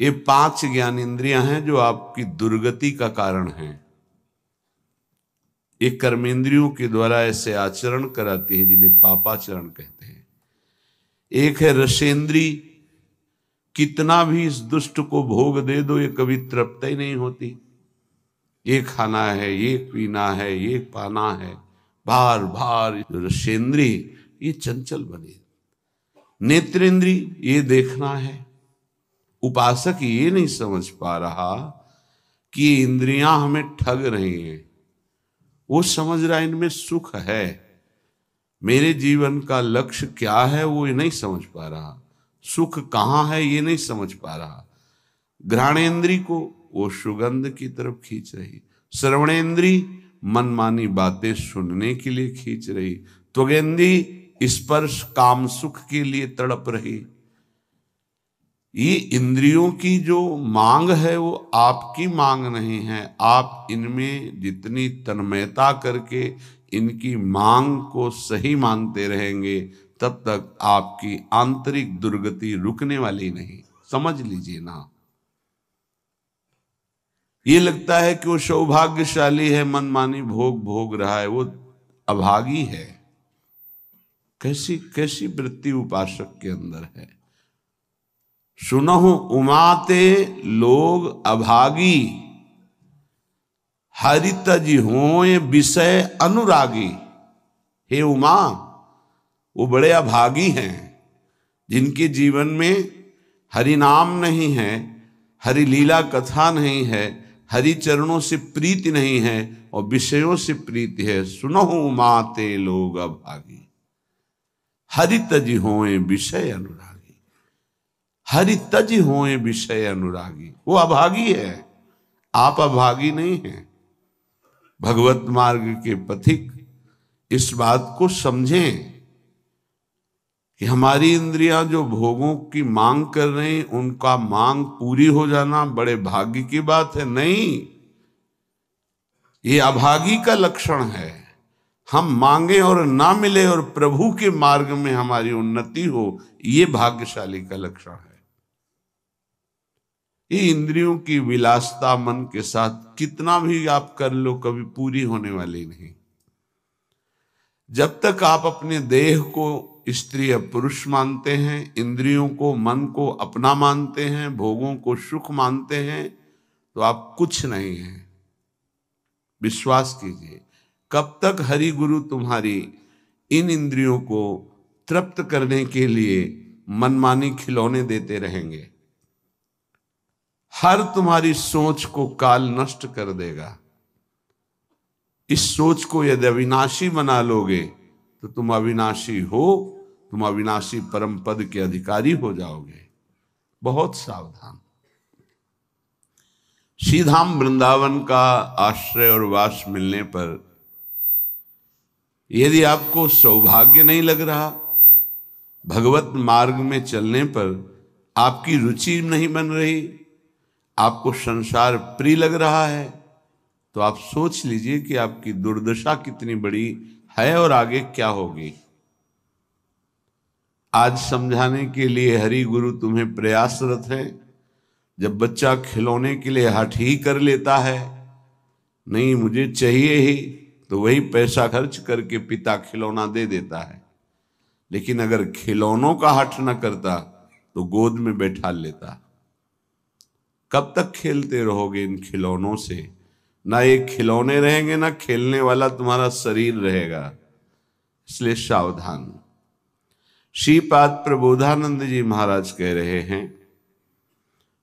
ये 5 ज्ञानेंद्रियां हैं जो आपकी दुर्गति का कारण हैं। ये कर्मेंद्रियों के द्वारा ऐसे आचरण कराती हैं जिन्हें पापाचरण कहते हैं। एक है रसेंद्री, कितना भी इस दुष्ट को भोग दे दो ये कभी तृप्त ही नहीं होती। ये खाना है, ये पीना है, ये पाना है, बार बार। रसेंद्री ये चंचल बने। नेत्रेंद्री ये देखना है। उपासक ये नहीं समझ पा रहा कि ये इंद्रियां हमें ठग रही हैं। वो समझ रहा है इनमें सुख है, मेरे जीवन का लक्ष्य क्या है वो ये नहीं समझ पा रहा, सुख कहाँ है ये नहीं समझ पा रहा। घ्राणेन्द्री को वो सुगंध की तरफ खींच रही, श्रवणेन्द्री मनमानी बातें सुनने के लिए खींच रही, त्वगेन्द्री स्पर्श काम सुख के लिए तड़प रही। ये इंद्रियों की जो मांग है वो आपकी मांग नहीं है। आप इनमें जितनी तन्मयता करके इनकी मांग को सही मानते रहेंगे तब तक आपकी आंतरिक दुर्गति रुकने वाली नहीं। समझ लीजिए ना। ये लगता है कि वो सौभाग्यशाली है, मनमानी भोग भोग रहा है, वो अभागी है। कैसी कैसी वृत्ति उपासक के अंदर है। सुनहु उमाते लोग अभागी, हरितज होए विषय अनुरागी। हे उमा, वो बड़े अभागी हैं जिनके जीवन में हरि नाम नहीं है, हरि लीला कथा नहीं है, हरि चरणों से प्रीति नहीं है और विषयों से प्रीति है। सुनहु उमाते लोग अभागी, हरितज होए विषय अनुरागी। हरितज होए विषय अनुरागी, वो अभागी है, आप अभागी नहीं हैं। भगवत मार्ग के पथिक इस बात को समझें कि हमारी इंद्रियां जो भोगों की मांग कर रहे हैं उनका मांग पूरी हो जाना बड़े भाग्य की बात है। नहीं, ये अभागी का लक्षण है। हम मांगे और ना मिले और प्रभु के मार्ग में हमारी उन्नति हो, ये भाग्यशाली का लक्षण है। ये इंद्रियों की विलासता मन के साथ कितना भी आप कर लो कभी पूरी होने वाली नहीं। जब तक आप अपने देह को स्त्री या पुरुष मानते हैं, इंद्रियों को मन को अपना मानते हैं, भोगों को सुख मानते हैं, तो आप कुछ नहीं हैं। विश्वास कीजिए, कब तक हरि गुरु तुम्हारी इन इंद्रियों को तृप्त करने के लिए मनमानी खिलौने देते रहेंगे। हर तुम्हारी सोच को काल नष्ट कर देगा। इस सोच को यदि अविनाशी बना लोगे तो तुम अविनाशी हो, तुम अविनाशी परम पद के अधिकारी हो जाओगे। बहुत सावधान। श्रीधाम वृंदावन का आश्रय और वास मिलने पर यदि आपको सौभाग्य नहीं लग रहा, भगवत मार्ग में चलने पर आपकी रुचि नहीं बन रही, आपको संसार प्रिय लग रहा है, तो आप सोच लीजिए कि आपकी दुर्दशा कितनी बड़ी है और आगे क्या होगी। आज समझाने के लिए हरि गुरु तुम्हें प्रयासरत है। जब बच्चा खिलौने के लिए हठ ही कर लेता है, नहीं मुझे चाहिए ही, तो वही पैसा खर्च करके पिता खिलौना दे देता है। लेकिन अगर खिलौनों का हठ न करता तो गोद में बैठा लेता। कब तक खेलते रहोगे इन खिलौनों से? ना ये खिलौने रहेंगे ना खेलने वाला तुम्हारा शरीर रहेगा। इसलिए सावधान। श्रीपाद प्रबोधानंद जी महाराज कह रहे हैं,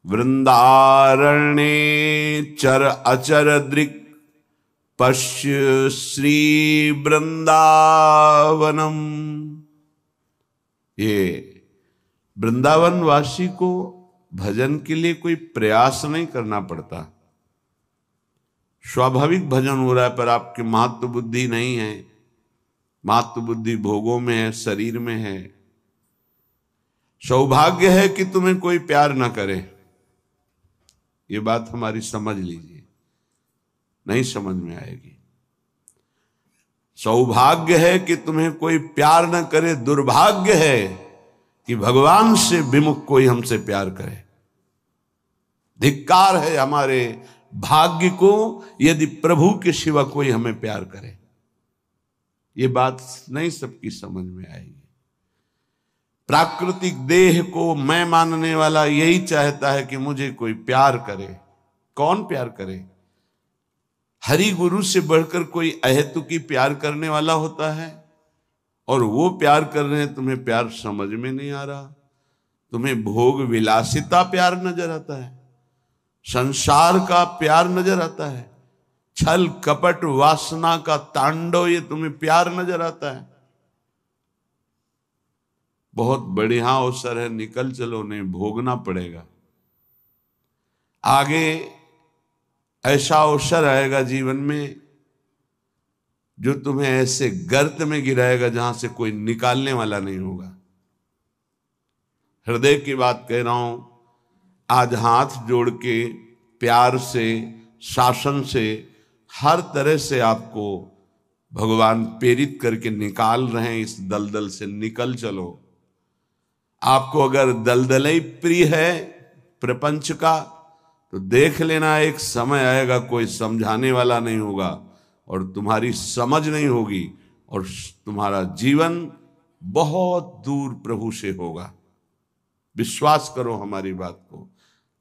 वृंदारण्ये चर अचर दृक् पश्य श्री वृंदावनम। ये वृंदावन वासी को भजन के लिए कोई प्रयास नहीं करना पड़ता। स्वाभाविक भजन हो रहा है, पर आपकी महत्व बुद्धि नहीं है। महत्व बुद्धि भोगों में है, शरीर में है। सौभाग्य है कि तुम्हें कोई प्यार ना करे। ये बात हमारी समझ लीजिए, नहीं समझ में आएगी। सौभाग्य है कि तुम्हें कोई प्यार ना करे, दुर्भाग्य है कि भगवान से विमुख कोई हमसे प्यार करे। धिक्कार है हमारे भाग्य को यदि प्रभु के सिवा कोई हमें प्यार करे। ये बात नहीं सबकी समझ में आएगी। प्राकृतिक देह को मैं मानने वाला यही चाहता है कि मुझे कोई प्यार करे। कौन प्यार करे? हरि गुरु से बढ़कर कोई अहेतुकी प्यार करने वाला होता है, और वो प्यार कर रहे हैं, तुम्हें प्यार समझ में नहीं आ रहा। तुम्हें भोग विलासिता प्यार नजर आता है, संसार का प्यार नजर आता है, छल कपट वासना का तांडव ये तुम्हें प्यार नजर आता है। बहुत बढ़िया अवसर है, निकल चलो, नहीं भोगना पड़ेगा। आगे ऐसा अवसर आएगा जीवन में जो तुम्हें ऐसे गर्त में गिराएगा जहां से कोई निकालने वाला नहीं होगा। हृदय की बात कह रहा हूं। आज हाथ जोड़ के प्यार से, शासन से, हर तरह से आपको भगवान प्रेरित करके निकाल रहे हैं। इस दलदल से निकल चलो। आपको अगर दलदल ही प्रिय है प्रपंच का, तो देख लेना एक समय आएगा कोई समझाने वाला नहीं होगा और तुम्हारी समझ नहीं होगी और तुम्हारा जीवन बहुत दूर प्रभु से होगा। विश्वास करो हमारी बात को।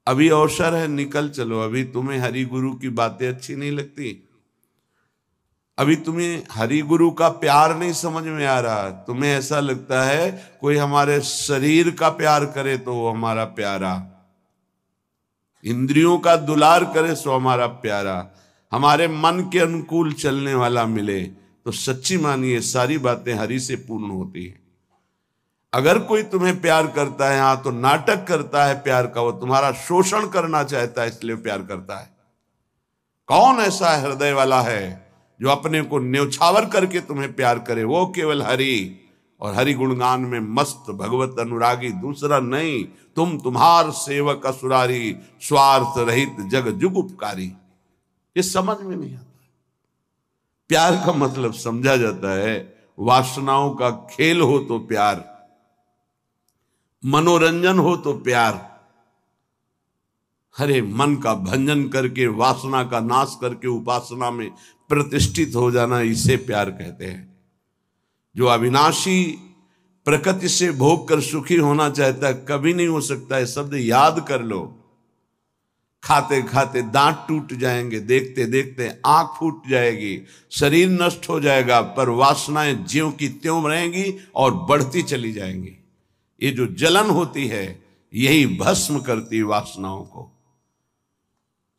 अभी अवसर है, निकल चलो। अभी तुम्हें हरि गुरु की बातें अच्छी नहीं लगती, अभी तुम्हें हरि गुरु का प्यार नहीं समझ में आ रहा, तुम्हें ऐसा लगता है कोई हमारे शरीर का प्यार करे तो वो हमारा प्यारा, इंद्रियों का दुलार करे सो हमारा प्यारा, हमारे मन के अनुकूल चलने वाला मिले, तो सच्ची मानिए सारी बातें हरि से पूर्ण होती हैं। अगर कोई तुम्हें प्यार करता है, हाँ, तो नाटक करता है प्यार का, वो तुम्हारा शोषण करना चाहता है इसलिए प्यार करता है। कौन ऐसा हृदय वाला है जो अपने को न्यौछावर करके तुम्हें प्यार करे? वो केवल हरि, और हरि गुणगान में मस्त भगवत अनुरागी, दूसरा नहीं। तुम तुम्हार सेवक असुरारी, स्वार्थ रहित जग जुग उपकारी। ये समझ में नहीं आता। प्यार का मतलब समझा जाता है वासनाओं का खेल हो तो प्यार, मनोरंजन हो तो प्यार, हरे मन का भंजन करके, वासना का नाश करके उपासना में प्रतिष्ठित हो जाना, इसे प्यार कहते हैं। जो अविनाशी प्रकृति से भोग कर सुखी होना चाहता है, कभी नहीं हो सकता है। शब्द याद कर लो। खाते खाते दांत टूट जाएंगे, देखते देखते आंख फूट जाएगी, शरीर नष्ट हो जाएगा, पर वासनाएं ज्यों की त्यों रहेंगी और बढ़ती चली जाएंगी। ये जो जलन होती है, यही भस्म करती वासनाओं को।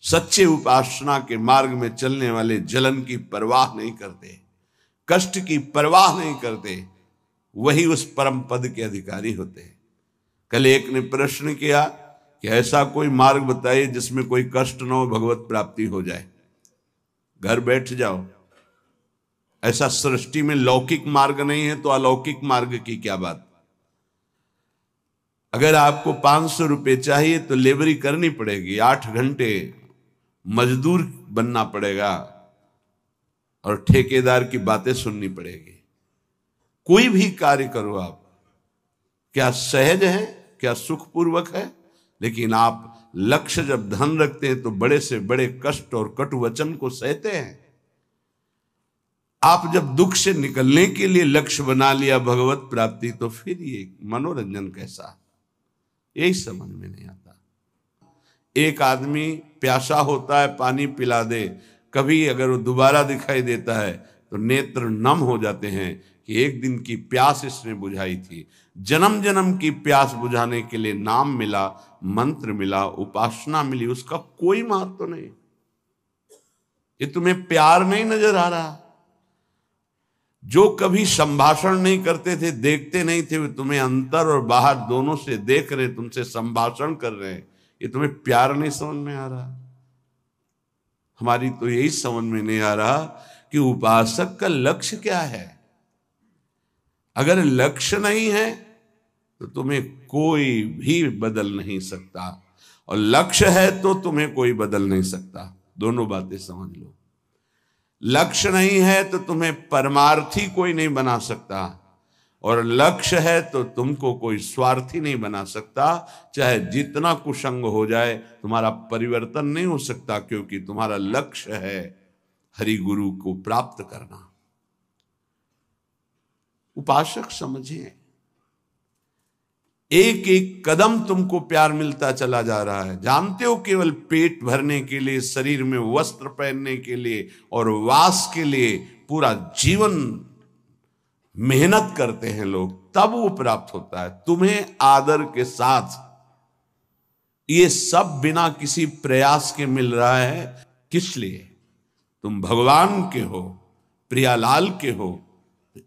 सच्चे उपासना के मार्ग में चलने वाले जलन की परवाह नहीं करते, कष्ट की परवाह नहीं करते, वही उस परम पद के अधिकारी होते हैं। कल एक ने प्रश्न किया कि ऐसा कोई मार्ग बताइए जिसमें कोई कष्ट न हो, भगवत प्राप्ति हो जाए। घर बैठ जाओ। ऐसा सृष्टि में लौकिक मार्ग नहीं है तो अलौकिक मार्ग की क्या बात। अगर आपको 500 रुपये चाहिए तो लेबरी करनी पड़ेगी, 8 घंटे मजदूर बनना पड़ेगा और ठेकेदार की बातें सुननी पड़ेगी। कोई भी कार्य करो आप, क्या सहज है, क्या सुखपूर्वक है, लेकिन आप लक्ष्य जब धन रखते हैं तो बड़े से बड़े कष्ट और कटु वचन को सहते हैं। आप जब दुख से निकलने के लिए लक्ष्य बना लिया भगवत प्राप्ति, तो फिर ये मनोरंजन कैसा, यही समझ में नहीं आता। एक आदमी प्यासा होता है, पानी पिला दे, कभी अगर वो दोबारा दिखाई देता है तो नेत्र नम हो जाते हैं कि एक दिन की प्यास इसने बुझाई थी। जन्म जन्म की प्यास बुझाने के लिए नाम मिला, मंत्र मिला, उपासना मिली, उसका कोई महत्व तो नहीं। ये तुम्हें प्यार नहीं नजर आ रहा। जो कभी संभाषण नहीं करते थे, देखते नहीं थे, वे तुम्हें अंतर और बाहर दोनों से देख रहे, तुमसे संभाषण कर रहे हैं, ये तुम्हें प्यार नहीं समझ में आ रहा। हमारी तो यही समझ में नहीं आ रहा कि उपासक का लक्ष्य क्या है। अगर लक्ष्य नहीं है तो तुम्हें कोई भी बदल नहीं सकता, और लक्ष्य है तो तुम्हें कोई बदल नहीं सकता। दोनों बातें समझ लो। लक्ष्य नहीं है तो तुम्हें परमार्थी कोई नहीं बना सकता, और लक्ष्य है तो तुमको कोई स्वार्थी नहीं बना सकता। चाहे जितना कुसंग हो जाए, तुम्हारा परिवर्तन नहीं हो सकता, क्योंकि तुम्हारा लक्ष्य है हरि गुरु को प्राप्त करना। उपासक समझिए, एक एक कदम तुमको प्यार मिलता चला जा रहा है। जानते हो, केवल पेट भरने के लिए, शरीर में वस्त्र पहनने के लिए और वास के लिए पूरा जीवन मेहनत करते हैं लोग, तब वो प्राप्त होता है। तुम्हें आदर के साथ ये सब बिना किसी प्रयास के मिल रहा है। किस लिए? तुम भगवान के हो, प्रियालाल के हो।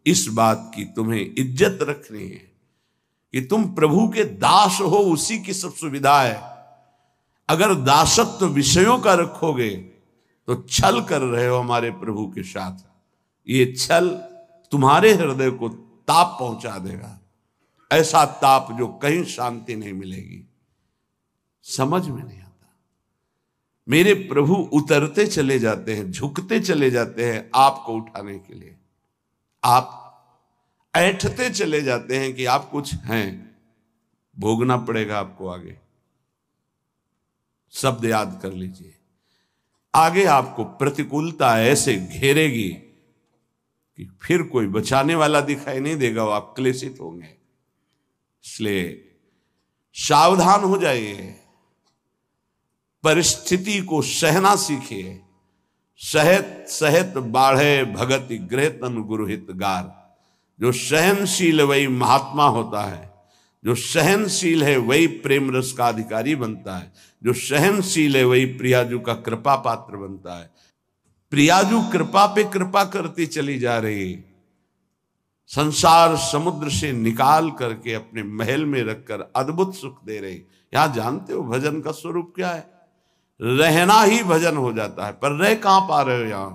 इस बात की तुम्हें इज्जत रखनी है कि तुम प्रभु के दास हो, उसी की सब सुविधा है। अगर दासत्व विषयों का रखोगे तो छल कर रहे हो हमारे प्रभु के साथ। ये छल तुम्हारे हृदय को ताप पहुंचा देगा, ऐसा ताप जो कहीं शांति नहीं मिलेगी। समझ में नहीं आता। मेरे प्रभु उतरते चले जाते हैं, झुकते चले जाते हैं आपको उठाने के लिए। आप ऐंठते चले जाते हैं कि आप कुछ हैं, भोगना पड़ेगा आपको आगे। शब्द याद कर लीजिए, आगे आपको प्रतिकूलता ऐसे घेरेगी कि फिर कोई बचाने वाला दिखाई नहीं देगा, वो आप क्लेशित होंगे। इसलिए सावधान हो जाइए, परिस्थिति को सहना सीखिए। सहत सहत बाढ़े भगति गृह तन गुरुहित गार। जो सहनशील वही महात्मा होता है, जो सहनशील है वही प्रेम रस का अधिकारी बनता है, जो सहनशील है वही प्रियाजू का कृपा पात्र बनता है। प्रियाजू कृपा पे कृपा करती चली जा रही, संसार समुद्र से निकाल करके अपने महल में रखकर अद्भुत सुख दे रही। यहां जानते हो भजन का स्वरूप क्या है? रहना ही भजन हो जाता है। पर रह कहां पा रहे हो? यहां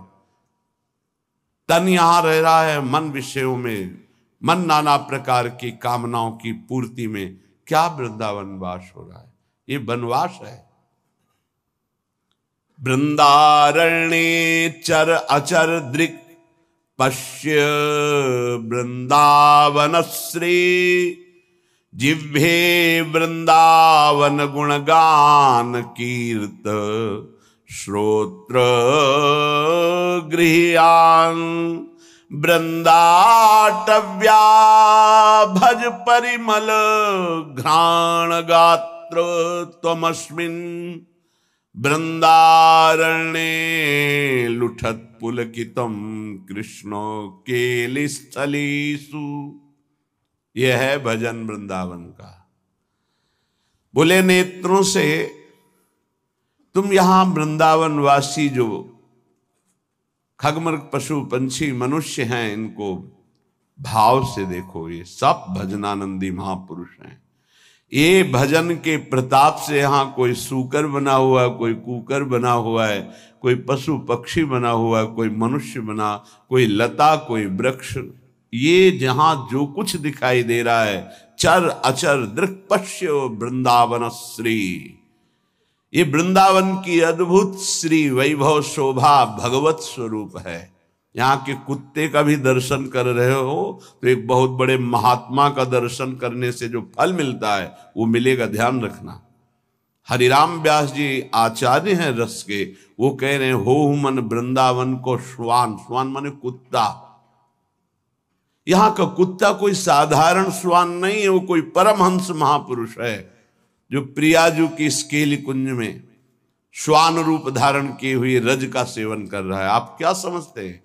तन यहां रह रहा है मन विषयों में, मन नाना प्रकार की कामनाओं की पूर्ति में। क्या वृंदावन वास हो रहा है? ये वनवास है। वृंदारण्ये चर अचर दृक् पश्य वृंदावन श्री। जिह्वे वृंदावन गुणगान कीर्त श्रोत्र गृह्यान। वृंदाटव्या भज परिमल घ्राण गात्र त्वमस्मिन्। वृंदारण्ये लुठत पुलकितम कृष्णो केलिस्थलीसु। यह है भजन वृंदावन का। बोले नेत्रों से तुम यहां वृंदावन वासी जो खगमृग पशु पंछी मनुष्य हैं, इनको भाव से देखो। ये सब भजनानंदी महापुरुष हैं। ये भजन के प्रताप से यहां कोई सूकर बना हुआ है, कोई कूकर बना हुआ है, कोई पशु पक्षी बना हुआ है, कोई मनुष्य बना, कोई लता, कोई वृक्ष। ये जहां जो कुछ दिखाई दे रहा है, चर अचर दृक् पश्य वृंदावन श्री। ये वृंदावन की अद्भुत श्री वैभव शोभा भगवत स्वरूप है। यहाँ के कुत्ते का भी दर्शन कर रहे हो तो एक बहुत बड़े महात्मा का दर्शन करने से जो फल मिलता है वो मिलेगा, ध्यान रखना। हरिराम व्यास जी आचार्य हैं रस के, वो कह रहे हैं हो मन वृंदावन को श्वान। श्वान माने कुत्ता। यहाँ का कुत्ता कोई साधारण श्वान नहीं है, वो कोई परमहंस महापुरुष है जो प्रियाजू की स्केली कुंज में श्वान रूप धारण किए हुए रज का सेवन कर रहा है। आप क्या समझते हैं?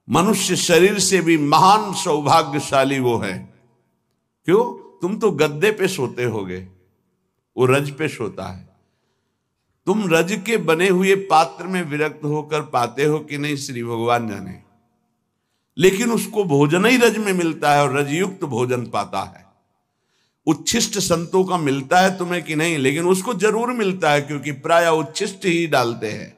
मनुष्य शरीर से भी महान सौभाग्यशाली वो है। क्यों? तुम तो गद्दे पे सोते होगे, वो रज पे सोता है। तुम रज के बने हुए पात्र में विरक्त होकर पाते हो कि नहीं, श्री भगवान जाने। लेकिन उसको भोजन ही रज में मिलता है और रजयुक्त भोजन पाता है। उच्छिष्ट संतों का मिलता है तुम्हें कि नहीं, लेकिन उसको जरूर मिलता है, क्योंकि प्राय उच्छिष्ट ही डालते हैं।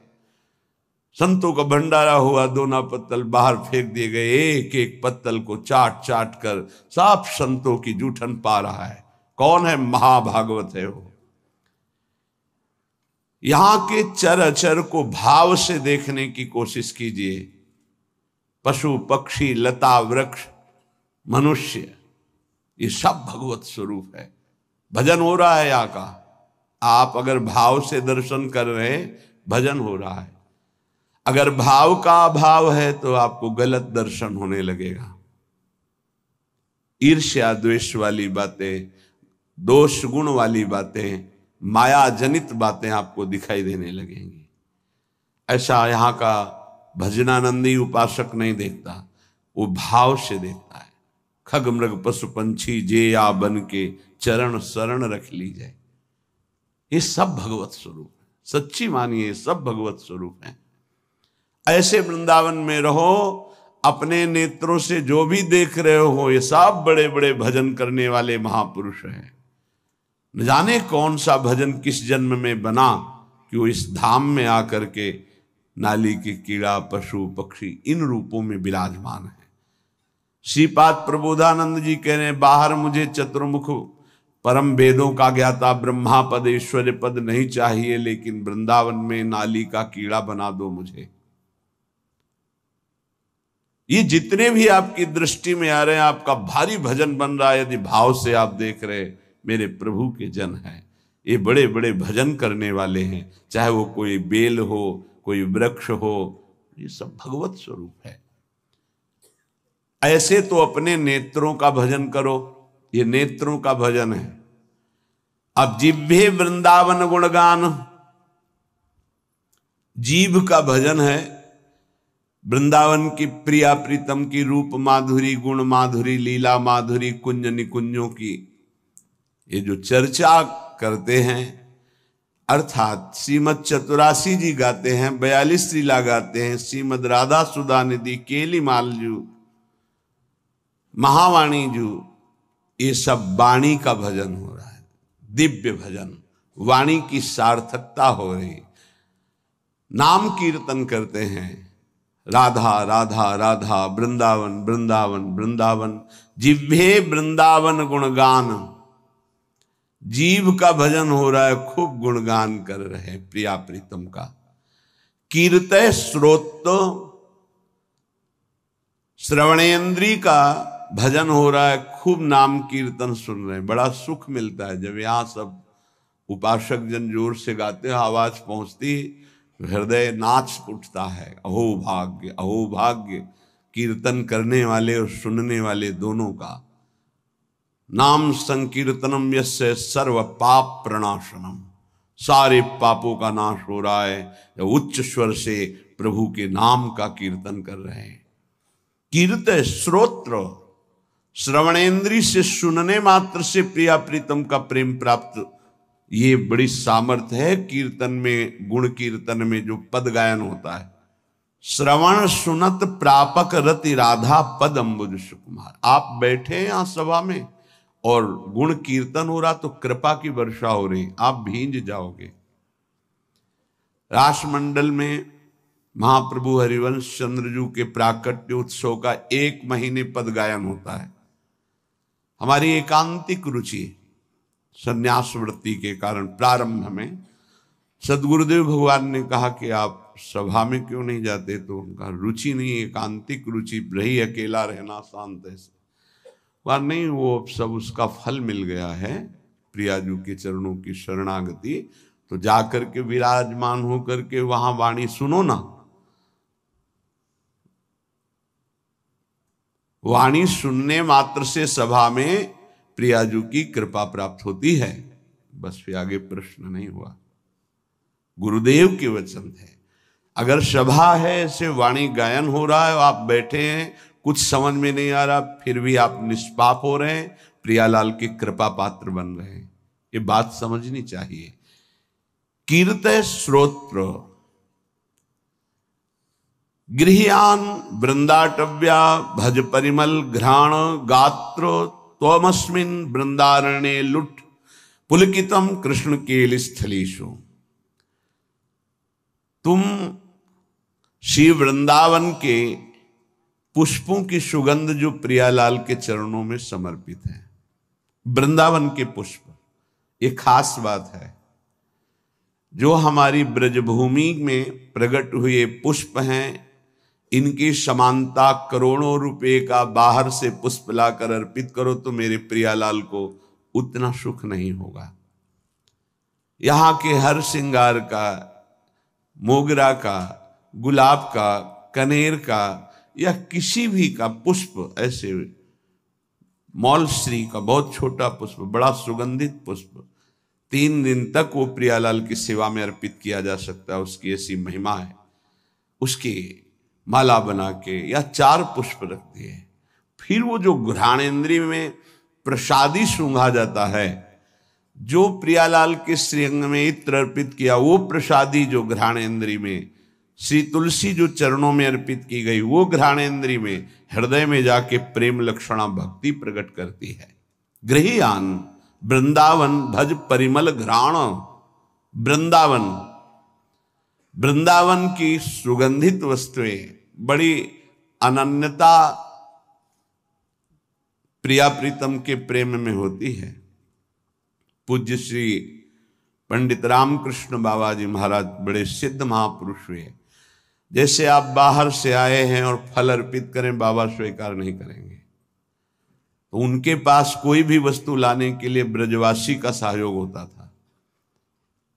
संतों का भंडारा हुआ, दोना पत्तल बाहर फेंक दिए गए, एक एक पत्तल को चाट चाट कर साफ संतों की जूठन पा रहा है। कौन है? महाभागवत है वो। यहां के चर अचर को भाव से देखने की कोशिश कीजिए। पशु पक्षी लता वृक्ष मनुष्य, ये सब भगवत स्वरूप है। भजन हो रहा है यहाँ का, आप अगर भाव से दर्शन कर रहे हैं, भजन हो रहा है। अगर भाव का अभाव है तो आपको गलत दर्शन होने लगेगा। ईर्ष्या द्वेष वाली बातें, दोष गुण वाली बातें, माया जनित बातें आपको दिखाई देने लगेंगी। ऐसा यहाँ का भजनानंदी उपासक नहीं देखता, वो भाव से देखता है। खग मृग पशु पंछी जे या बन के चरण शरण रख ली जाए, ये सब भगवत स्वरूप है। सच्ची मानिए, सब भगवत स्वरूप है। ऐसे वृंदावन में रहो, अपने नेत्रों से जो भी देख रहे हो ये सब बड़े बड़े भजन करने वाले महापुरुष हैं। न जाने कौन सा भजन किस जन्म में बना कि वो इस धाम में आकर के नाली के कीड़ा पशु पक्षी इन रूपों में विराजमान है। श्रीपाद प्रबोधानंद जी कह रहे हैं, बाहर मुझे चतुर्मुख परम वेदों का ज्ञाता ब्रह्मा पद ऐश्वर्य पद नहीं चाहिए, लेकिन वृंदावन में नाली का कीड़ा बना दो मुझे। ये जितने भी आपकी दृष्टि में आ रहे हैं, आपका भारी भजन बन रहा है। यदि भाव से आप देख रहे, मेरे प्रभु के जन हैं, ये बड़े बड़े भजन करने वाले हैं। चाहे वो कोई बेल हो, कोई वृक्ष हो, ये सब भगवत स्वरूप है। ऐसे तो अपने नेत्रों का भजन करो, ये नेत्रों का भजन है। अब जिह्वे वृंदावन गुणगान, जीभ का भजन है वृंदावन की प्रिया प्रीतम की रूप माधुरी, गुण माधुरी, लीला माधुरी, कुंज निकुंजों की ये जो चर्चा करते हैं, अर्थात श्रीमद चतुरासी जी गाते हैं, 42 लीला गाते हैं, श्रीमद राधा सुधा निधि, केली मालजू, महावाणी जू, ये सब वाणी का भजन हो रहा है। दिव्य भजन, वाणी की सार्थकता हो रही। नाम कीर्तन करते हैं, राधा राधा राधा, वृंदावन वृंदावन वृंदावन, जिह्वे वृंदावन गुणगान, जीव का भजन हो रहा है, खूब गुणगान कर रहे हैं प्रिया प्रीतम का। कीर्तय श्रोत, श्रवणेन्द्री का भजन हो रहा है, खूब नाम कीर्तन सुन रहे हैं। बड़ा सुख मिलता है जब यहाँ सब उपासक जन जोर से गाते हैं, आवाज पहुंचती, हृदय नाच उठता है। अहो भाग्य, अहो भाग्य, कीर्तन करने वाले और सुनने वाले दोनों का। नाम संकीर्तनम यस्य सर्व पाप प्रणाशनम, सारे पापों का नाश हो रहा है जब उच्च स्वर से प्रभु के नाम का कीर्तन कर रहे हैं। कीर्तन श्रोत्र, श्रवणेन्द्री से सुनने मात्र से प्रिया प्रीतम का प्रेम प्राप्त, ये बड़ी सामर्थ्य है कीर्तन में। गुण कीर्तन में जो पद गायन होता है, श्रवण सुनत प्रापक रति राधा पद अम्बुज सुकुमार। आप बैठे हैं यहाँ सभा में और गुण कीर्तन हो रहा, तो कृपा की वर्षा हो रही, आप भींज जाओगे। रासमंडल में महाप्रभु हरिवंश चंद्रजू के प्राकट्य उत्सव का 1 महीने पद गायन होता है। हमारी एकांतिक रुचि संन्यास वृत्ति के कारण प्रारंभ में सदगुरुदेव भगवान ने कहा कि आप सभा में क्यों नहीं जाते, तो उनका रुचि नहीं, एकांतिक रुचि रही, अकेला रहना शांत ऐसे। वह नहीं, वो सब उसका फल मिल गया है, प्रियाजू के चरणों की शरणागति। तो जाकर के विराजमान होकर के वहां वाणी सुनो ना, वाणी सुनने मात्र से सभा में प्रियाजू की कृपा प्राप्त होती है। बस फिर आगे प्रश्न नहीं हुआ, गुरुदेव के वचन है। अगर सभा है, ऐसे वाणी गायन हो रहा है, आप बैठे हैं, कुछ समझ में नहीं आ रहा, फिर भी आप निष्पाप हो रहे हैं, प्रियालाल की कृपा पात्र बन रहे हैं, ये बात समझनी चाहिए। कीर्तय श्रोत्र, गृह्यान वृंदाटव्या, भज परिमल घ्राण गात्र, त्वमस्मिन् वृंदारण्ये लुट पुलकितम कृष्ण केल स्थलीषु। तुम श्री वृंदावन के पुष्पों की सुगंध जो प्रियालाल के चरणों में समर्पित है, वृंदावन के पुष्प, ये खास बात है। जो हमारी ब्रजभूमि में प्रकट हुए पुष्प हैं, इनकी समानता करोड़ों रुपए का बाहर से पुष्प लाकर अर्पित करो तो मेरे प्रियालाल को उतना सुख नहीं होगा। यहां के हर श्रृंगार का, मोगरा का, गुलाब का, कनेर का या किसी भी का पुष्प, ऐसे मौलश्री का बहुत छोटा पुष्प, बड़ा सुगंधित पुष्प 3 दिन तक वो प्रियालाल की सेवा में अर्पित किया जा सकता है। उसकी ऐसी महिमा है। उसकी माला बना के या 4 पुष्प रख दिए, फिर वो जो घ्राणेन्द्रिय में प्रसादी सूंघा जाता है, जो प्रियालाल के श्रीअंग में इत्र अर्पित किया, वो प्रसादी जो घ्राणेन्द्रिय में, श्री तुलसी जो चरणों में अर्पित की गई, वो घ्राणेन्द्रिय में, हृदय में जाके प्रेम लक्षणा भक्ति प्रकट करती है। गृहियान वृंदावन भज परिमल घ्राण। वृंदावन, वृंदावन की सुगंधित वस्तुएं बड़ी अनन्यता प्रिया प्रीतम के प्रेम में होती है। पूज्य श्री पंडित रामकृष्ण बाबा जी महाराज बड़े सिद्ध महापुरुष हुए। जैसे आप बाहर से आए हैं और फल अर्पित करें, बाबा स्वीकार नहीं करेंगे। तो उनके पास कोई भी वस्तु लाने के लिए ब्रजवासी का सहयोग होता था।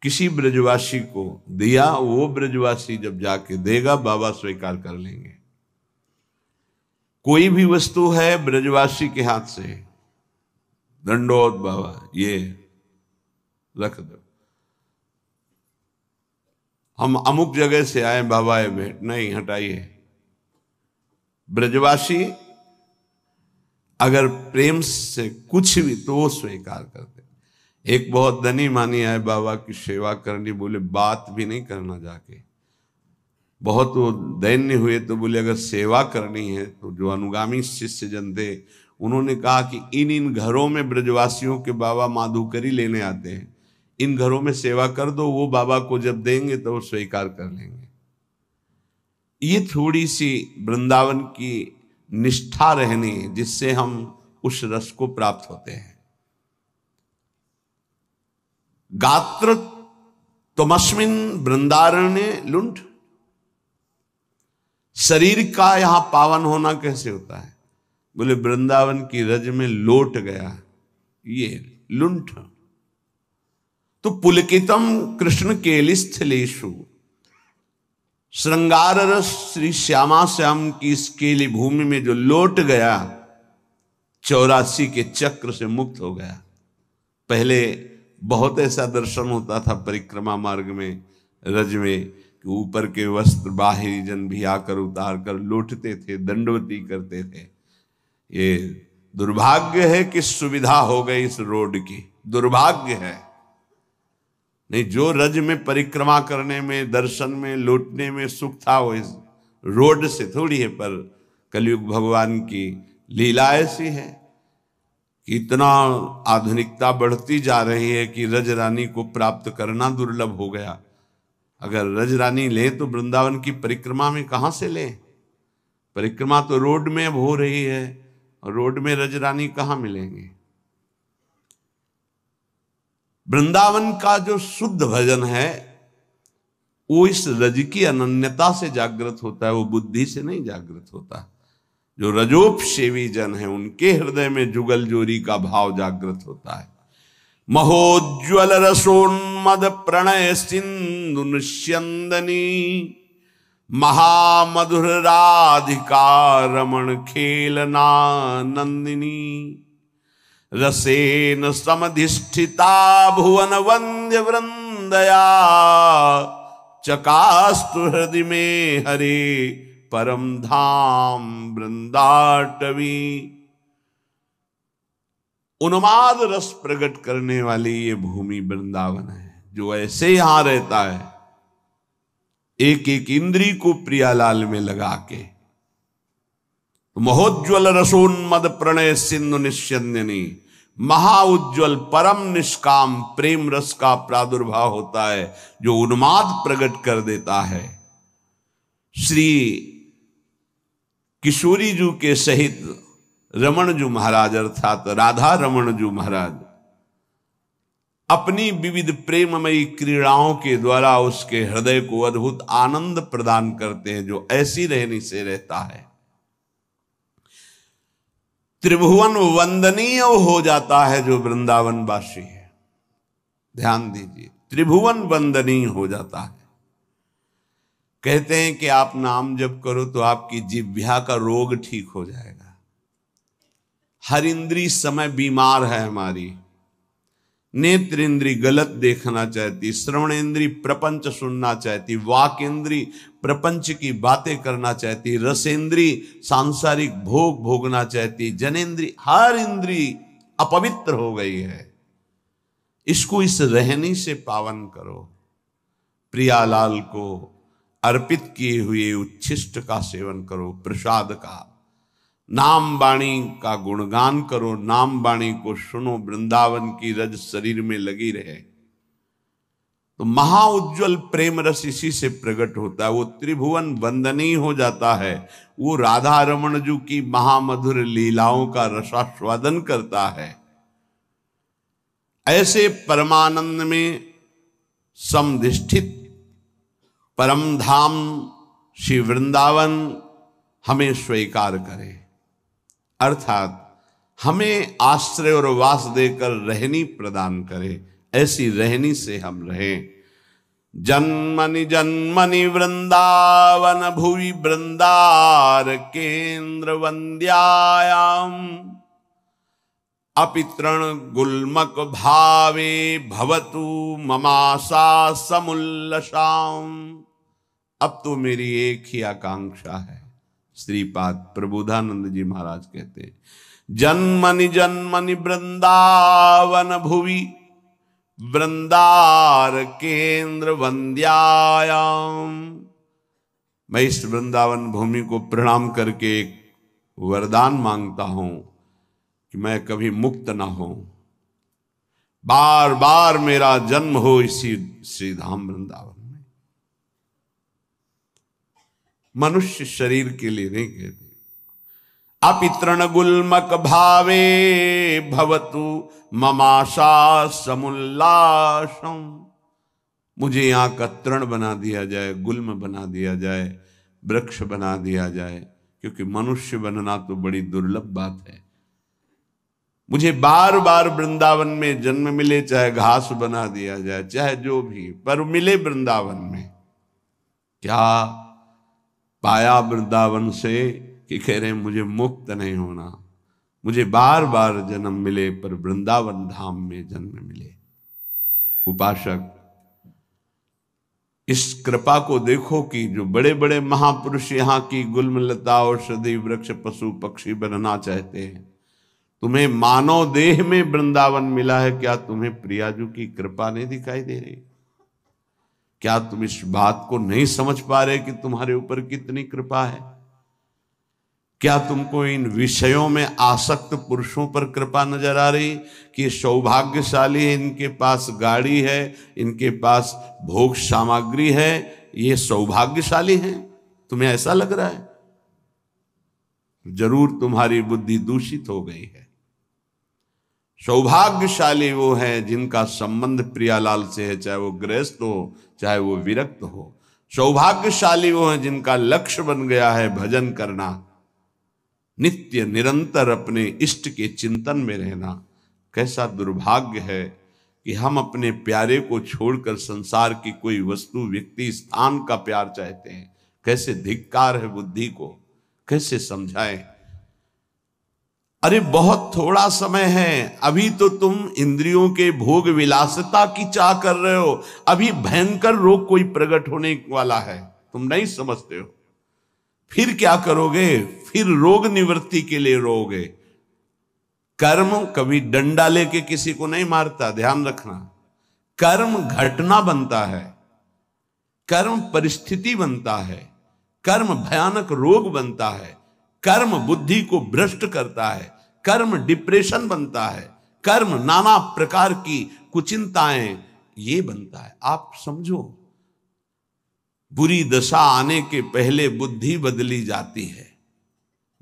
किसी ब्रजवासी को दिया, वो ब्रजवासी जब जाके देगा बाबा स्वीकार कर लेंगे। कोई भी वस्तु है ब्रजवासी के हाथ से, दंडोत बाबा ये रख दो, हम अमुक जगह से आए बाबा ये भेंट नहीं, हटाइए। ब्रजवासी अगर प्रेम से कुछ भी तो वो स्वीकार करते। एक बहुत धनी मानी आए बाबा की सेवा करनी, बोले बात भी नहीं करना जाके। बहुत वो दैन्य हुए तो बोले अगर सेवा करनी है तो जो अनुगामी शिष्य जन थे उन्होंने कहा कि इन घरों में ब्रजवासियों के बाबा माधुकरी लेने आते हैं, इन घरों में सेवा कर दो, वो बाबा को जब देंगे तो वो स्वीकार कर लेंगे। ये थोड़ी सी वृंदावन की निष्ठा रहनी जिससे हम उस रस को प्राप्त होते हैं। गात्र तमस्मिन वृंदारण्य लुंठ। शरीर का यहां पावन होना कैसे होता है? बोले वृंदावन की रज में लोट गया ये लुंठ। तो पुलकितम कृष्ण केलिस्थलेषु, श्रृंगार रस श्री श्यामा श्याम की इस केली भूमि में जो लोट गया, 84 के चक्र से मुक्त हो गया। पहले बहुत ऐसा दर्शन होता था परिक्रमा मार्ग में, रज में, कि ऊपर के वस्त्र बाहरी जन भी आकर उतार कर लौटते थे, दंडवती करते थे। ये दुर्भाग्य है कि सुविधा हो गई इस रोड की, दुर्भाग्य है। नहीं, जो रज में परिक्रमा करने में, दर्शन में, लौटने में सुख था वो इस रोड से थोड़ी है। पर कलयुग भगवान की लीला ऐसी है कि इतना आधुनिकता बढ़ती जा रही है कि रज रानी को प्राप्त करना दुर्लभ हो गया। अगर रज रानी ले तो वृंदावन की परिक्रमा में कहां से ले? परिक्रमा तो रोड में अब हो रही है, और रोड में रज रानी कहां मिलेंगे? वृंदावन का जो शुद्ध भजन है वो इस रज की अनन्यता से जागृत होता है, वो बुद्धि से नहीं जागृत होता। जो रजोपसेवी जन है उनके हृदय में जुगल जोरी का भाव जागृत होता है। महोज्वल रसोन्मद प्रणय सिंधु निस्यंदनी, महामधुर राधिका रमण खेलना नंदिनी, रसेन समधिष्ठिता भुवन वंद्य वृंदया, चकास्तु हृदय में हरे परम धाम वृंदाटवी। उन्माद रस प्रकट करने वाली ये भूमि वृंदावन है, जो ऐसे यहां रहता है एक एक इंद्री को प्रियालाल में लगा के। महोज्वल रसोन्मद प्रणय सिंधु निस्यंदिनी, महाउज्ज्वल परम निष्काम प्रेम रस का प्रादुर्भाव होता है जो उन्माद प्रकट कर देता है। श्री किशोरी जू के सहित रमण जू महाराज अर्थात राधा रमण जू महाराज अपनी विविध प्रेममयी क्रीड़ाओं के द्वारा उसके हृदय को अद्भुत आनंद प्रदान करते हैं, जो ऐसी रहनी से रहता है त्रिभुवन वंदनीय हो जाता है। जो वृंदावन वासी है, ध्यान दीजिए, त्रिभुवन वंदनीय हो जाता है। कहते हैं कि आप नाम जप करो तो आपकी जिह्वा का रोग ठीक हो जाएगा। हर इंद्री समय बीमार है हमारी। नेत्र इंद्री गलत देखना चाहती, श्रवण इंद्री प्रपंच सुनना चाहती, वाक इंद्री प्रपंच की बातें करना चाहती, रसेंद्री सांसारिक भोग भोगना चाहती, जनेन्द्री, हर इंद्री अपवित्र हो गई है। इसको इस रहनी से पावन करो। प्रियालाल को अर्पित किए हुए उच्छिष्ट का सेवन करो, प्रसाद का। नाम वाणी का गुणगान करो, नाम वाणी को सुनो, वृंदावन की रज शरीर में लगी रहे तो महाउज्ज्वल प्रेम रस इसी से प्रकट होता है। वो त्रिभुवन वंदनीय हो जाता है। वो राधा रमण जी की महामधुर लीलाओं का रसास्वादन करता है। ऐसे परमानंद में समधिष्ठित परम धाम श्री वृंदावन हमें स्वीकार करे, अर्थात हमें आश्रय और वास देकर रहनी प्रदान करे। ऐसी रहनी से हम रहें। जन्मनि जन्मनि वृंदावन भुवि वृंदार केंद्र वंद्यायाम अपितृण गुल्मक भावे भवतु ममासा समुल्लसाम। अब तो मेरी एक ही आकांक्षा है। श्रीपाद प्रबोधानंद जी महाराज कहते हैं, जन्मनि जन्मनि वृंदावन भुवि वृंदार केंद्र वंद्यायाम। मैं इस वृंदावन भूमि को प्रणाम करके एक वरदान मांगता हूं कि मैं कभी मुक्त ना हो, बार बार मेरा जन्म हो इसी श्रीधाम वृंदावन में। मनुष्य शरीर के लिए नहीं कहते। अपितृण गुल्मक भावे भवतु ममाशा समुल्लासम। मुझे यहां का तृण बना दिया जाए, गुल्म बना दिया जाए, वृक्ष बना दिया जाए, क्योंकि मनुष्य बनना तो बड़ी दुर्लभ बात है। मुझे बार बार वृंदावन में जन्म मिले, चाहे घास बना दिया जाए, चाहे जो भी, पर मिले वृंदावन में। क्या पाया वृंदावन से कि कह रहे हैं मुझे मुक्त नहीं होना, मुझे बार बार जन्म मिले पर वृंदावन धाम में जन्म मिले। उपासक, इस कृपा को देखो कि जो बड़े बड़े महापुरुष यहाँ की गुल्म लता औषधि वृक्ष पशु पक्षी बनना चाहते हैं, तुम्हें मानव देह में वृंदावन मिला है। क्या तुम्हें प्रियाजू की कृपा नहीं दिखाई दे रही? क्या तुम इस बात को नहीं समझ पा रहे कि तुम्हारे ऊपर कितनी कृपा है? क्या तुमको इन विषयों में आसक्त पुरुषों पर कृपा नजर आ रही कि सौभाग्यशाली है, इनके पास गाड़ी है, इनके पास भोग सामग्री है, ये सौभाग्यशाली हैं? तुम्हें ऐसा लग रहा है? जरूर तुम्हारी बुद्धि दूषित हो गई है। सौभाग्यशाली वो है जिनका संबंध प्रियालाल से है, चाहे वो गृहस्थ हो चाहे वो विरक्त हो। सौभाग्यशाली वो है जिनका लक्ष्य बन गया है भजन करना, नित्य निरंतर अपने इष्ट के चिंतन में रहना। कैसा दुर्भाग्य है कि हम अपने प्यारे को छोड़कर संसार की कोई वस्तु, व्यक्ति, स्थान का प्यार चाहते हैं। कैसे धिक्कार है बुद्धि को, कैसे समझाएं? अरे बहुत थोड़ा समय है, अभी तो तुम इंद्रियों के भोग विलासिता की चाह कर रहे हो। अभी भयंकर रोग कोई प्रकट होने वाला है, तुम नहीं समझते हो। फिर क्या करोगे? फिर रोग निवृत्ति के लिए रोगे। कर्म कभी डंडा लेके किसी को नहीं मारता, ध्यान रखना। कर्म घटना बनता है, कर्म परिस्थिति बनता है, कर्म भयानक रोग बनता है, कर्म बुद्धि को भ्रष्ट करता है, कर्म डिप्रेशन बनता है, कर्म नाना प्रकार की कुचिंताएं ये बनता है। आप समझो, बुरी दशा आने के पहले बुद्धि बदली जाती है,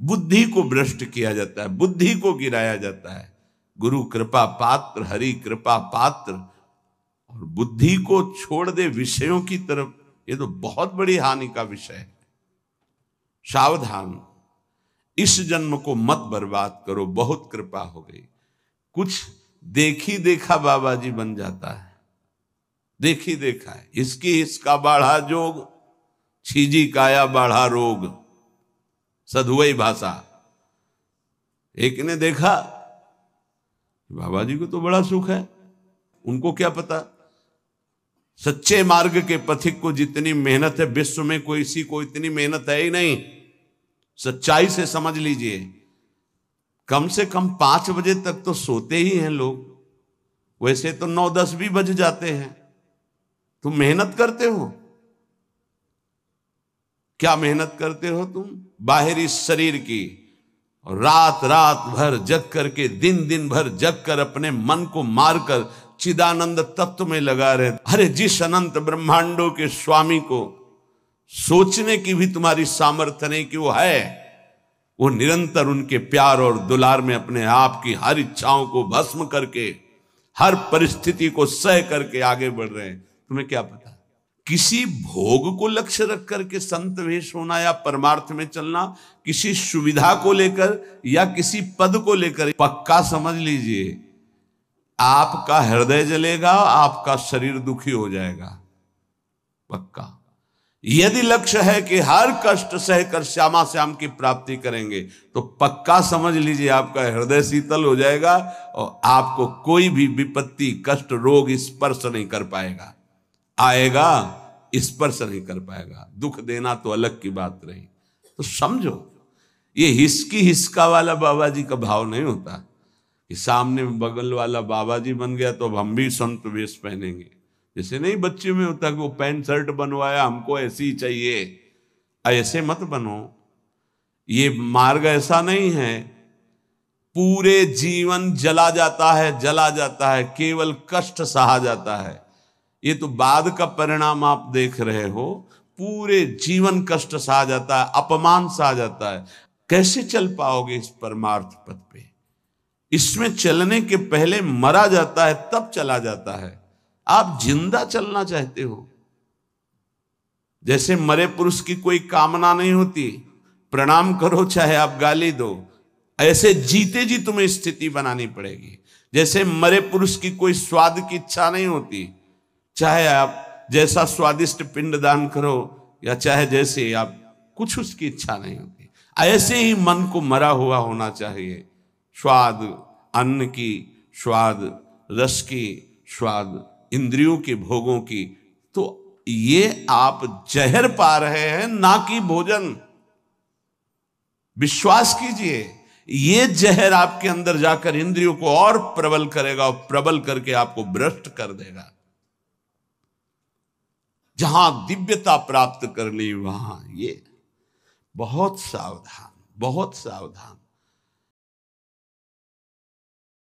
बुद्धि को भ्रष्ट किया जाता है, बुद्धि को गिराया जाता है। गुरु कृपा पात्र, हरि कृपा पात्र, और बुद्धि को छोड़ दे विषयों की तरफ, ये तो बहुत बड़ी हानि का विषय है। सावधान, इस जन्म को मत बर्बाद करो, बहुत कृपा हो गई। कुछ देखी देखा बाबा जी बन जाता है, देखी देखा है। इसका बाढ़ा जोग, छीजी काया बाढ़ा रोग, सधुवई भाषा। एक ने देखा बाबा जी को तो बड़ा सुख है, उनको क्या पता सच्चे मार्ग के पथिक को जितनी मेहनत है विश्व में कोई इसी को इतनी मेहनत है ही नहीं। सच्चाई से समझ लीजिए, कम से कम 5 बजे तक तो सोते ही हैं लोग, वैसे तो 9-10 भी बज जाते हैं। तुम मेहनत करते हो, क्या मेहनत करते हो तुम? बाहरी शरीर की, और रात रात भर जग करके, दिन दिन भर जग कर अपने मन को मारकर चिदानंद तत्व में लगा रहे। अरे जिस अनंत ब्रह्मांडों के स्वामी को सोचने की भी तुम्हारी सामर्थ्य नहीं कि वो है, वो निरंतर उनके प्यार और दुलार में अपने आप की हर इच्छाओं को भस्म करके, हर परिस्थिति को सह करके आगे बढ़ रहे हैं। तुम्हें क्या पता? किसी भोग को लक्ष्य रख करके संत वेश होना या परमार्थ में चलना, किसी सुविधा को लेकर या किसी पद को लेकर, पक्का समझ लीजिए आपका हृदय जलेगा, आपका शरीर दुखी हो जाएगा, पक्का। यदि लक्ष्य है कि हर कष्ट सहकर श्यामा श्याम की प्राप्ति करेंगे, तो पक्का समझ लीजिए आपका हृदय शीतल हो जाएगा और आपको कोई भी विपत्ति, कष्ट, रोग स्पर्श नहीं कर पाएगा। आएगा, स्पर्श नहीं कर पाएगा। दुख देना तो अलग की बात रही। तो समझो, ये हिसकी हिसका वाला बाबा जी का भाव नहीं होता कि सामने बगल वाला बाबा जी बन गया तो अब हम भी संत वेश पहनेंगे। जैसे नहीं बच्चे में होता कि वो पैंट शर्ट बनवाया, हमको ऐसी ही चाहिए, ऐसे मत बनो। ये मार्ग ऐसा नहीं है। पूरे जीवन जला जाता है, जला जाता है, केवल कष्ट सहा जाता है। ये तो बाद का परिणाम आप देख रहे हो। पूरे जीवन कष्ट सहा जाता है, अपमान सहा जाता है। कैसे चल पाओगे इस परमार्थ पथ पे? इसमें चलने के पहले मरा जाता है, तब चला जाता है। आप जिंदा चलना चाहते हो। जैसे मरे पुरुष की कोई कामना नहीं होती, प्रणाम करो चाहे आप गाली दो, ऐसे जीते जी तुम्हें स्थिति बनानी पड़ेगी। जैसे मरे पुरुष की कोई स्वाद की इच्छा नहीं होती, चाहे आप जैसा स्वादिष्ट पिंडदान करो या चाहे जैसे आप, कुछ उसकी इच्छा नहीं होती। ऐसे ही मन को मरा हुआ होना चाहिए। स्वाद अन्न की, स्वाद रस की, स्वाद इंद्रियों के भोगों की। तो ये आप जहर पा रहे हैं, ना कि भोजन। विश्वास कीजिए, ये जहर आपके अंदर जाकर इंद्रियों को और प्रबल करेगा और प्रबल करके आपको भ्रष्ट कर देगा। जहां दिव्यता प्राप्त करनी, वहां ये बहुत सावधान, बहुत सावधान।